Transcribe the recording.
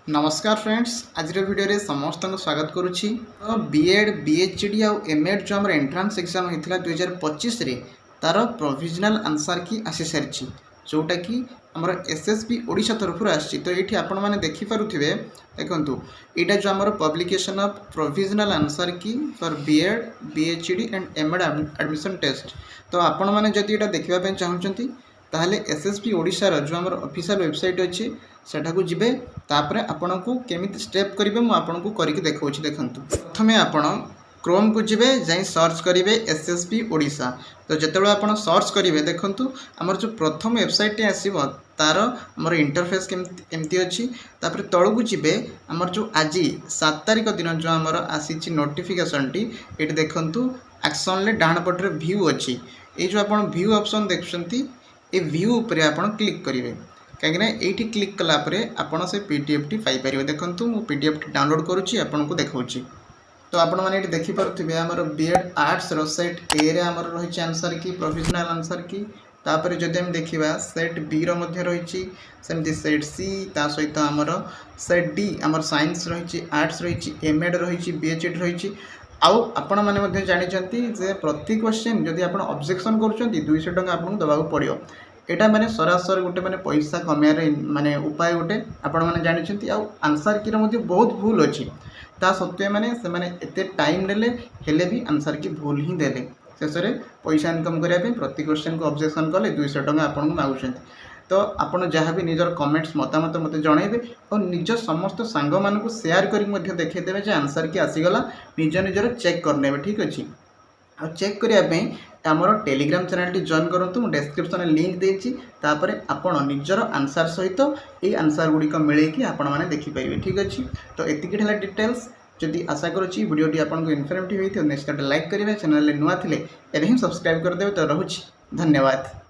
नमस्कार फ्रेंड्स आज वीडियो रे समस्त को स्वागत करुच्ची। तो बीएड बीएचडी आउ एमएड जो आम एंट्रांस एग्जाम होता 2025 रे तार प्रोविजनल आंसर की आसी सारी जोटा कि आमर एसएसबी ओडिशा तरफ आसी। तो ये आपण मैंने देखिपे देखु यहाँ जो आम publication of provisional answer key for BEd BHD and MEd admission test. तो आपण मैंने जदि यहाँ देखा चाहूँगी ताहले एसएसबी ओडिशार जो आम ऑफिशियल वेबसाइट अच्छी सेठा को जिबे तापरे आपन को केमिति स्टेप करिवे मु आपन को करके देखौछि। देखंतु प्रथमे आपन क्रोम को जिबे जाई सर्च करिवे एसएसबी ओडिशा। तो जेतेबेले आपन सर्च करिवे देखंतु हमर जो प्रथम वेबसाइट आसीबो तार हमर इंटरफेस केमति अछि। तापरे तळु को जिबे हमर जो आज 7 तारिख दिन जो हमर आसीछि नोटिफिकेशन टी एटी देखंतु एक्शन ले डाण पटरे व्यू अछि। ए जो आपन व्यू ऑप्शन देखछंती ए व्यू उपरे आपन क्लिक करिवे कहीं ये क्लिक कलापर आपड़ से पीडीएफ टी पाइपर। देखो मु पीडीएफ टी डाउनलोड करुच्ची आपन को देखा। तो आपण मैंने देखिपे आमर बीएड आर्ट्स सेट ए रे आमर रही आंसर की प्रोविजनल आंसर की। तापर जदि हम देखा सेट बी रही सेमती सेट सी ता सहित आमर सेट डी आमर साइंस रही आर्ट्स रही एमएड रही बीएचडी रही। आउ आपण मैंने जानते जे प्रति क्वेश्चन जदि आप ऑब्जेक्शन कर 200 टंका आपको दबाव पड़ो। एटा माने सरासर गोटे माने पैसा कमियार माने उपाय गोटे आपण माने जानते। आंसर की मध्ये बहुत भूल अच्छी ता सत्वे माने से माने एते टाइम नेले हेले भी आंसर की भूल ही देले शेष में पैसा इनकम करने प्रति क्वेश्चन को ऑब्जेक्शन कले 200 टंका आपको मागुं। तो आपड़ जहाँ भी निजर कमेंट्स मतामत मत जनइबे और निज समस्त सांग मानू शेयर करके देखदेवे जे आंसर की आसीगला निज निजर चेक करने। ठीक अच्छे आ चेक करने आमर टेलीग्राम चैनल टी जॉइन करूँ मुझे डिस्क्रिप्शन लिंक देती आपण निजर आंसर सहित ये आंसर गुड़िक मिलेकी आपण मैंने देखिपारे। ठीक अच्छे तो एतिक डिटेल्स जदि आशा करुच्ची वीडियोटी आपको इनफर्मेटिव होती नेक्स्ट लाइक करेंगे चैनल नुआ थे एवं सब्सक्राइब करदे। तो रोच धन्यवाद।